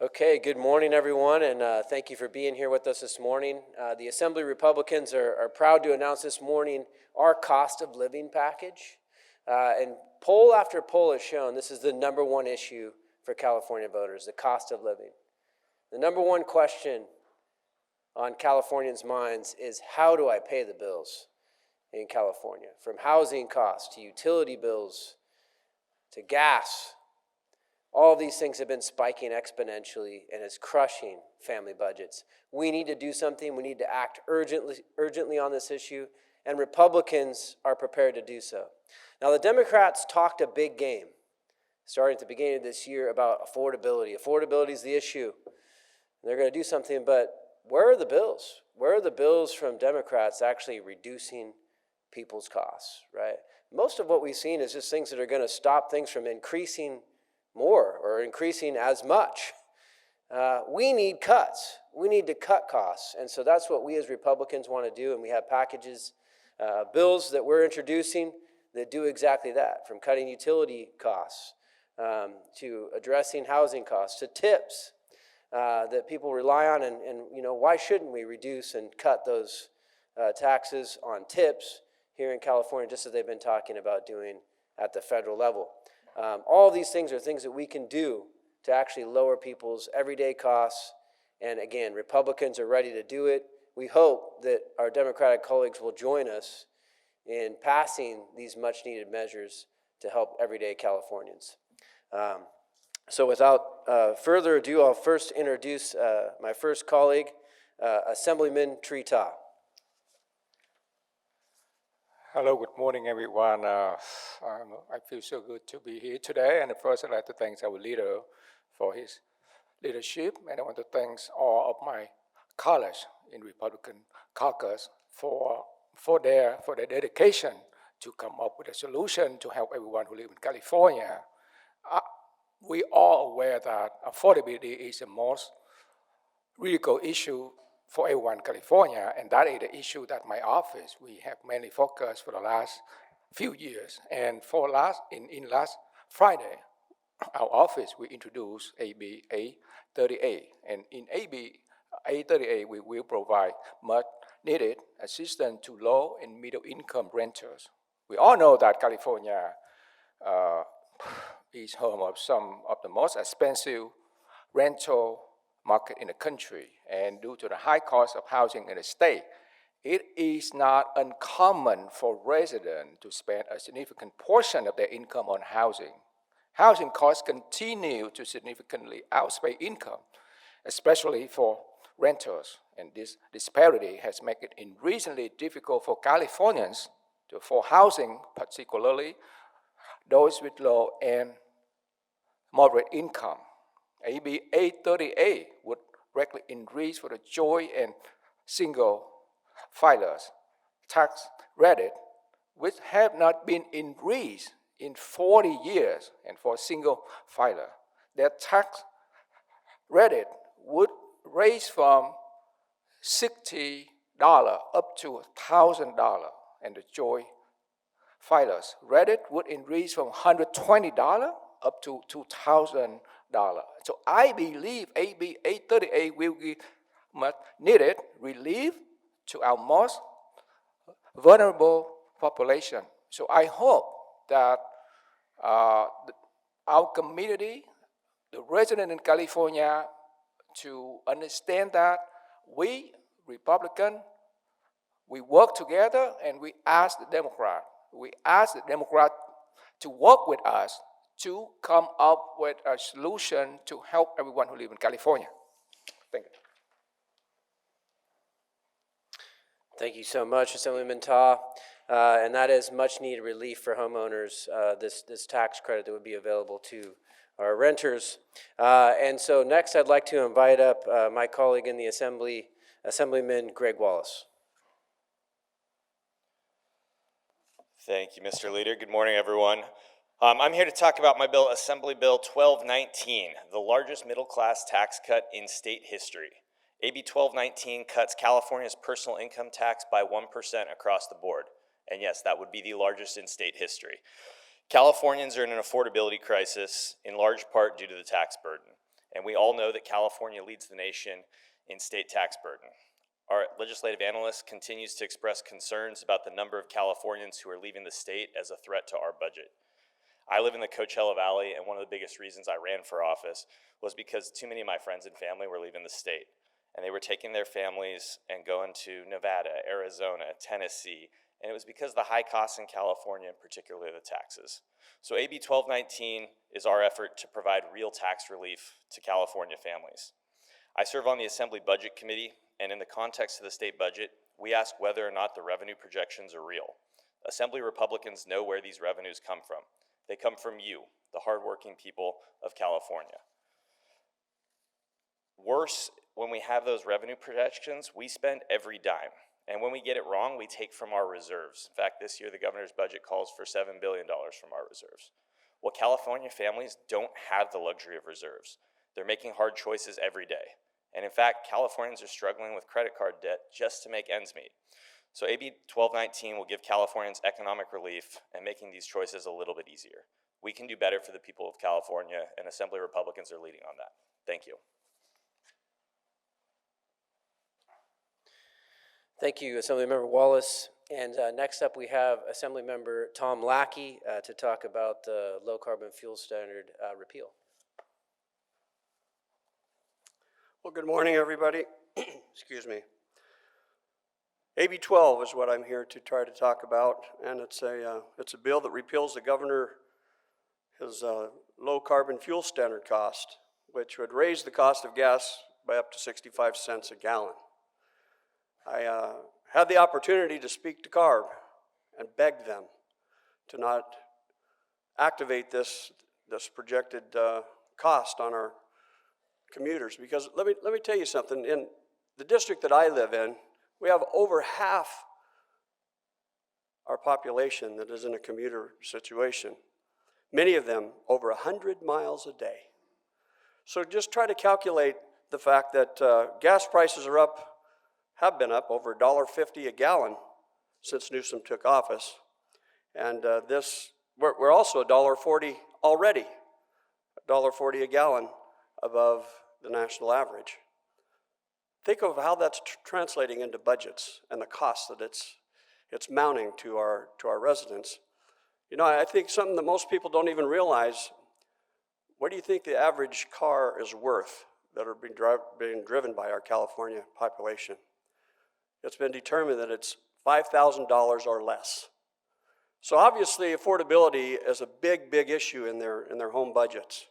Okay, good morning, everyone, and thank you for being here with us this morning. The Assembly Republicans are proud to announce this morning our cost of living package. And poll after poll has shown this is the number one issue for California voters, the cost of living. The number one question on Californians' minds is, how do I pay the bills in California? From housing costs to utility bills to gas. All these things have been spiking exponentially, and it's crushing family budgets. We need to do something. We need to act urgently on this issue, and Republicans are prepared to do so. Now, the Democrats talked a big game starting at the beginning of this year about affordability. Affordability is the issue. They're going to do something, but where are the bills? Where are the bills from Democrats actually reducing people's costs, right? Most of what we've seen is just things that are going to stop things from increasing more or increasing as much. We need cuts. We need to cut costs. And so that's what we as Republicans want to do. And we have packages, bills that we're introducing that do exactly that, from cutting utility costs to addressing housing costs to tips that people rely on. And why shouldn't we reduce and cut those taxes on tips here in California, just as they've been talking about doing at the federal level? All of these things are things that we can do to actually lower people's everyday costs. And again, Republicans are ready to do it. We hope that our Democratic colleagues will join us in passing these much-needed measures to help everyday Californians. So without further ado, I'll first introduce my first colleague, Assemblyman Trita. Hello, good morning, everyone. I feel so good to be here today. And first, I'd like to thank our leader for his leadership. And I want to thank all of my colleagues in Republican caucus for their dedication to come up with a solution to help everyone who lives in California. We are aware that affordability is the most critical issue for everyone in California, and that is the issue that my office, we have mainly focused for the last few years. And last Friday, our office, we introduced AB 838. And in AB 838, we will provide much needed assistance to low and middle income renters. We all know that California is home of some of the most expensive rental market in the country, and due to the high cost of housing in the state, it is not uncommon for residents to spend a significant portion of their income on housing. Housing costs continue to significantly outpace income, especially for renters, and this disparity has made it increasingly difficult for Californians to afford housing, particularly those with low and moderate income. AB 838 would greatly increase for the joint and single filers tax credit, which have not been increased in 40 years, and for a single filer, their tax credit would raise from $60 up to $1,000, and the joint filers credit would increase from $120 up to $2,000. So I believe AB 838 will give much needed relief to our most vulnerable population. So I hope that our community, the residents in California, to understand that we, Republicans, we work together, and we ask the Democrat to work with us to come up with a solution to help everyone who lives in California. Thank you. Thank you so much, Assemblyman Ta. And that is much needed relief for homeowners, this tax credit that would be available to our renters. And so next I'd like to invite up my colleague in the Assembly, Assemblyman Greg Wallace. Thank you, Mr. Leader. Good morning, everyone. I'm here to talk about my bill, Assembly Bill 1219, the largest middle-class tax cut in state history. AB 1219 cuts California's personal income tax by 1% across the board. And yes, that would be the largest in state history. Californians are in an affordability crisis, in large part due to the tax burden. And we all know that California leads the nation in state tax burden. Our legislative analyst continues to express concerns about the number of Californians who are leaving the state as a threat to our budget. I live in the Coachella Valley, and one of the biggest reasons I ran for office was because too many of my friends and family were leaving the state. And they were taking their families and going to Nevada, Arizona, Tennessee, and it was because of the high costs in California, and particularly the taxes. So AB 1219 is our effort to provide real tax relief to California families. I serve on the Assembly Budget Committee, and in the context of the state budget, we ask whether or not the revenue projections are real. Assembly Republicans know where these revenues come from. They come from you, the hardworking people of California. Worse, when we have those revenue projections, we spend every dime. And when we get it wrong, we take from our reserves. In fact, this year the governor's budget calls for $7 billion from our reserves. Well, California families don't have the luxury of reserves. They're making hard choices every day. And in fact, Californians are struggling with credit card debt just to make ends meet. So AB 1219 will give Californians economic relief and making these choices a little bit easier. We can do better for the people of California, and Assembly Republicans are leading on that. Thank you. Thank you, Assemblymember Wallace. And next up, we have Assemblymember Tom Lackey to talk about the low carbon fuel standard repeal. Well, good morning, everybody. Excuse me. AB 12 is what I'm here to try to talk about, and it's a bill that repeals the governor's low carbon fuel standard cost, which would raise the cost of gas by up to 65 cents a gallon. I had the opportunity to speak to CARB and beg them to not activate this projected cost on our commuters, because let me tell you something. In the district that I live in, we have over half our population that is in a commuter situation. Many of them over 100 miles a day. So just try to calculate the fact that gas prices are up, have been up over $1.50 a gallon since Newsom took office. And we're also $1.40 already, $1.40 a gallon above the national average. Think of how that's translating into budgets and the cost that it's mounting to our residents. You know, I think something that most people don't even realize, what do you think the average car is worth that are being driven by our California population? It's been determined that it's $5,000 or less. So obviously affordability is a big, big issue in their home budgets.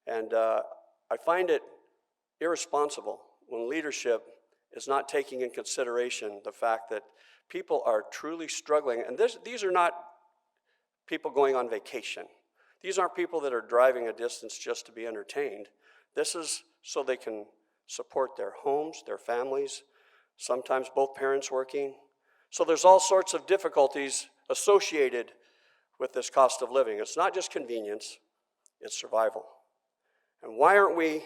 And I find it irresponsible when leadership is not taking in consideration the fact that people are truly struggling. And these are not people going on vacation. These aren't people that are driving a distance just to be entertained. This is so they can support their homes, their families, sometimes both parents working. So there's all sorts of difficulties associated with this cost of living. It's not just convenience, it's survival. And why aren't we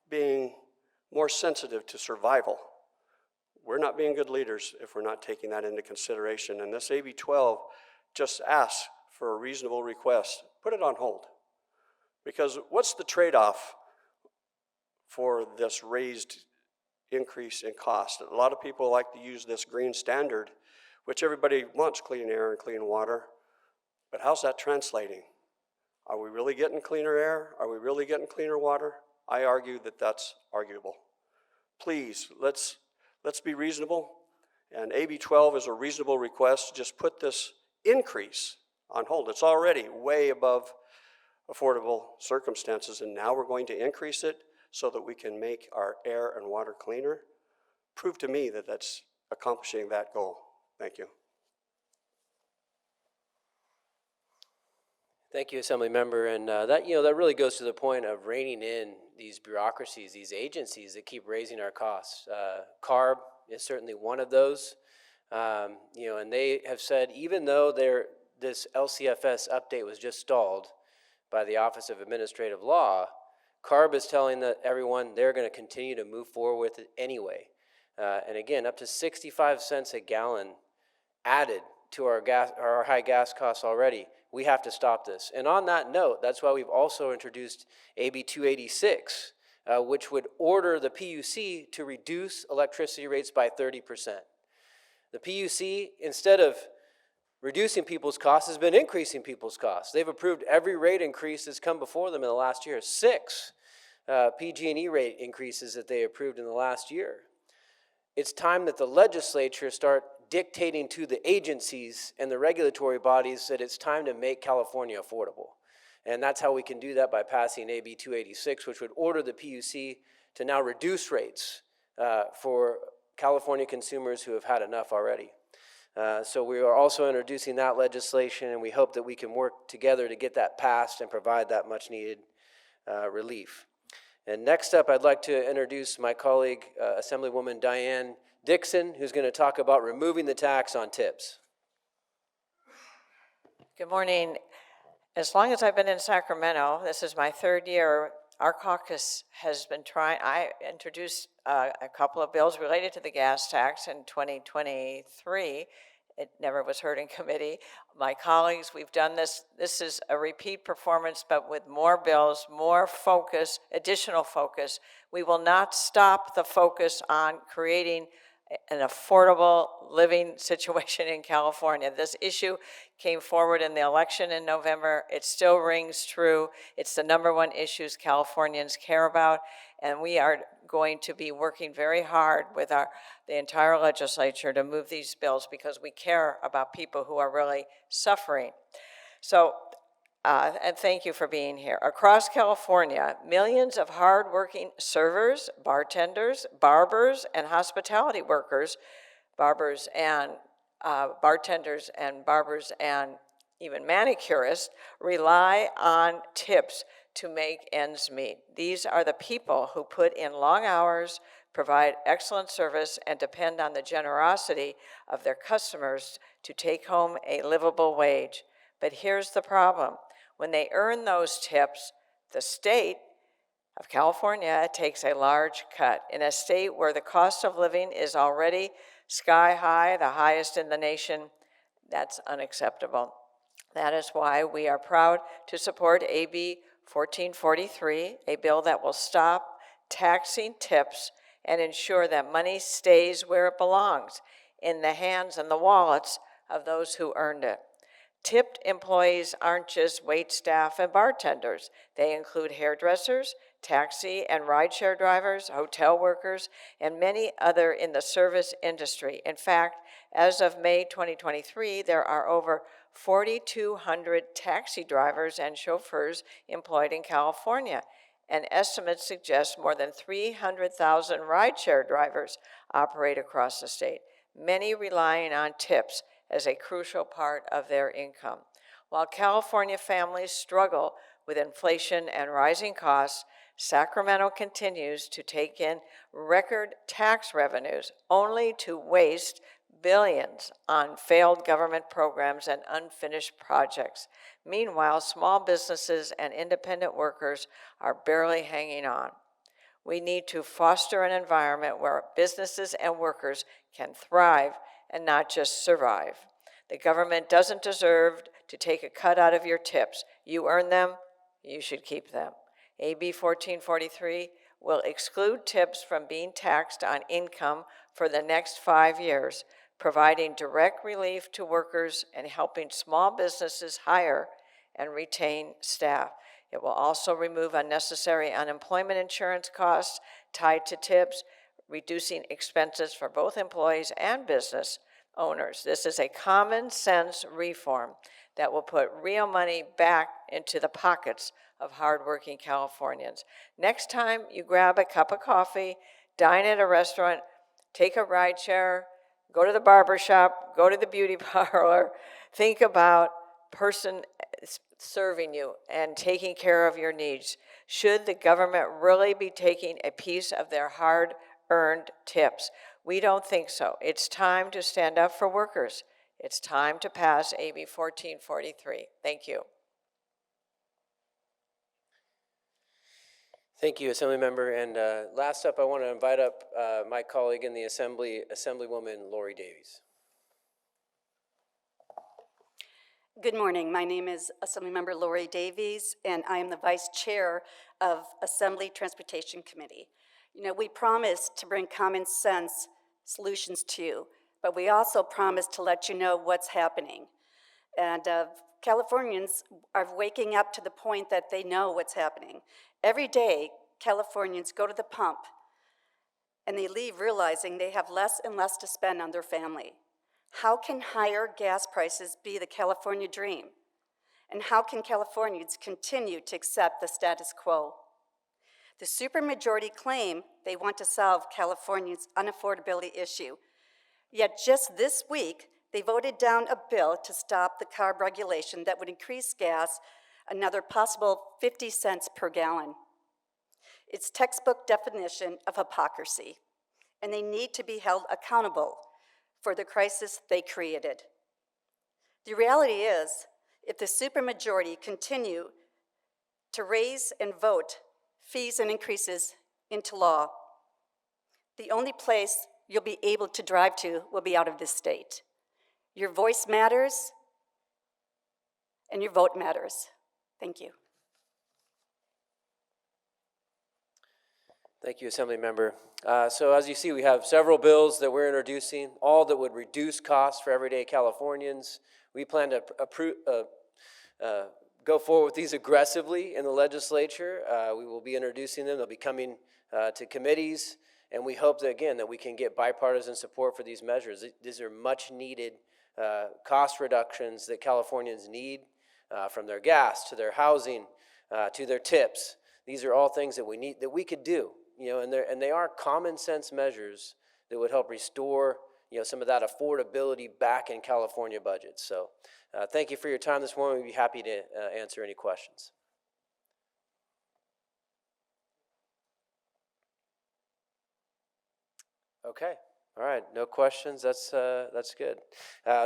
being more sensitive to survival? We're not being good leaders if we're not taking that into consideration. And this AB 12 just asks for a reasonable request. Put it on hold. Because what's the trade-off for this raised increase in cost? A lot of people like to use this green standard, which everybody wants clean air and clean water. But how's that translating? Are we really getting cleaner air? Are we really getting cleaner water? I argue that that's arguable. Please, let's be reasonable. And AB 12 is a reasonable request. Just put this increase on hold. It's already way above affordable circumstances, and now we're going to increase it so that we can make our air and water cleaner. Prove to me that that's accomplishing that goal. Thank you. Thank you, Assemblymember. And that really goes to the point of reining in these bureaucracies, these agencies that keep raising our costs. CARB is certainly one of those. And they have said, even though this LCFS update was just stalled by the Office of Administrative Law, CARB is telling everyone they're going to continue to move forward with it anyway. And again, up to 65 cents a gallon added to our high gas costs already. We have to stop this. And on that note, that's why we've also introduced AB 286, which would order the PUC to reduce electricity rates by 30%. The PUC, instead of reducing people's costs, has been increasing people's costs. They've approved every rate increase that's come before them in the last year. 6 PG&E rate increases that they approved in the last year. It's time that the legislature start dictating to the agencies and the regulatory bodies that it's time to make California affordable. And that's how we can do that, by passing AB 286, which would order the PUC to now reduce rates for California consumers who have had enough already. So we are also introducing that legislation, and we hope that we can work together to get that passed and provide that much needed relief. And next up, I'd like to introduce my colleague, Assemblywoman Diane Dixon, who's going to talk about removing the tax on tips. Good morning. As long as I've been in Sacramento, this is my 3rd year, our caucus has been trying. I introduced a couple of bills related to the gas tax in 2023. It never was heard in committee. My colleagues, we've done this. This is a repeat performance, but with more bills, more focus, additional focus. We will not stop the focus on creating an affordable living situation in California. This issue came forward in the election in November. It still rings true. It's the #1 issues Californians care about, and we are going to be working very hard with the entire legislature to move these bills because we care about people who are really suffering. So, and thank you for being here. Across California, millions of hardworking servers, bartenders, barbers, and hospitality workers, bartenders and barbers and even manicurists rely on tips to make ends meet. These are the people who put in long hours, provide excellent service, and depend on the generosity of their customers to take home a livable wage. But here's the problem. When they earn those tips, the state of California takes a large cut. In a state where the cost of living is already sky high, the highest in the nation, that's unacceptable. That is why we are proud to support AB 1443, a bill that will stop taxing tips and ensure that money stays where it belongs, in the hands and the wallets of those who earned it. Tipped employees aren't just wait staff and bartenders. They include hairdressers, taxi and rideshare drivers, hotel workers, and many other in the service industry. In fact, as of May 2023, there are over 4,200 taxi drivers and chauffeurs employed in California, and estimates suggest more than 300,000 rideshare drivers operate across the state, many relying on tips as a crucial part of their income. While California families struggle with inflation and rising costs, Sacramento continues to take in record tax revenues, only to waste billions on failed government programs and unfinished projects. Meanwhile, small businesses and independent workers are barely hanging on. We need to foster an environment where businesses and workers can thrive and not just survive. The government doesn't deserve to take a cut out of your tips. You earn them, you should keep them. AB 1443 will exclude tips from being taxed on income for the next 5 years, providing direct relief to workers and helping small businesses hire and retain staff. It will also remove unnecessary unemployment insurance costs tied to tips, reducing expenses for both employees and business owners. This is a common sense reform that will put real money back into the pockets of hardworking Californians. Next time you grab a cup of coffee, dine at a restaurant, take a ride share, go to the barber shop, go to the beauty parlor, think about person serving you and taking care of your needs. Should the government really be taking a piece of their hard-earned tips? We don't think so. It's time to stand up for workers. It's time to pass AB 1443. Thank you. Thank you, Assemblymember. And last up, I want to invite up my colleague in the Assembly, Assemblywoman Lori Davies. Good morning. My name is Assemblymember Lori Davies, and I am the Vice Chair of Assembly Transportation Committee. You know, we promised to bring common sense solutions to you, but we also promised to let you know what's happening. And Californians are waking up to the point that they know what's happening. Every day, Californians go to the pump, and they leave realizing they have less and less to spend on their family. How can higher gas prices be the California dream? And how can Californians continue to accept the status quo? The supermajority claim they want to solve California's unaffordability issue. Yet just this week, they voted down a bill to stop the CARB regulation that would increase gas another possible 50 cents per gallon. It's textbook definition of hypocrisy, and they need to be held accountable for the crisis they created. The reality is, if the supermajority continue to raise and vote fees and increases into law, the only place you'll be able to drive to will be out of this state. Your voice matters, and your vote matters. Thank you. Thank you, Assemblymember. So as you see, we have several bills that we're introducing, all that would reduce costs for everyday Californians. We plan to go forward with these aggressively in the legislature. We will be introducing them. They'll be coming to committees, and we hope that, again, that we can get bipartisan support for these measures. These are much needed cost reductions that Californians need, from their gas to their housing to their tips. These are all things that we need, that we could do. And they are common sense measures that would help restore, some of that affordability back in California budgets. So thank you for your time this morning. We'd be happy to answer any questions. Okay. All right. No questions. That's good.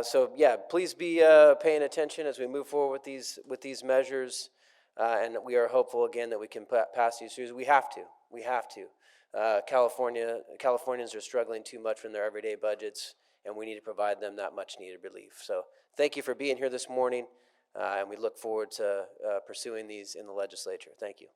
So yeah, please be paying attention as we move forward with these measures. And we are hopeful, again, that we can pass these through. We have to. Californians are struggling too much from their everyday budgets, and we need to provide them that much needed relief. So thank you for being here this morning, and we look forward to pursuing these in the legislature. Thank you.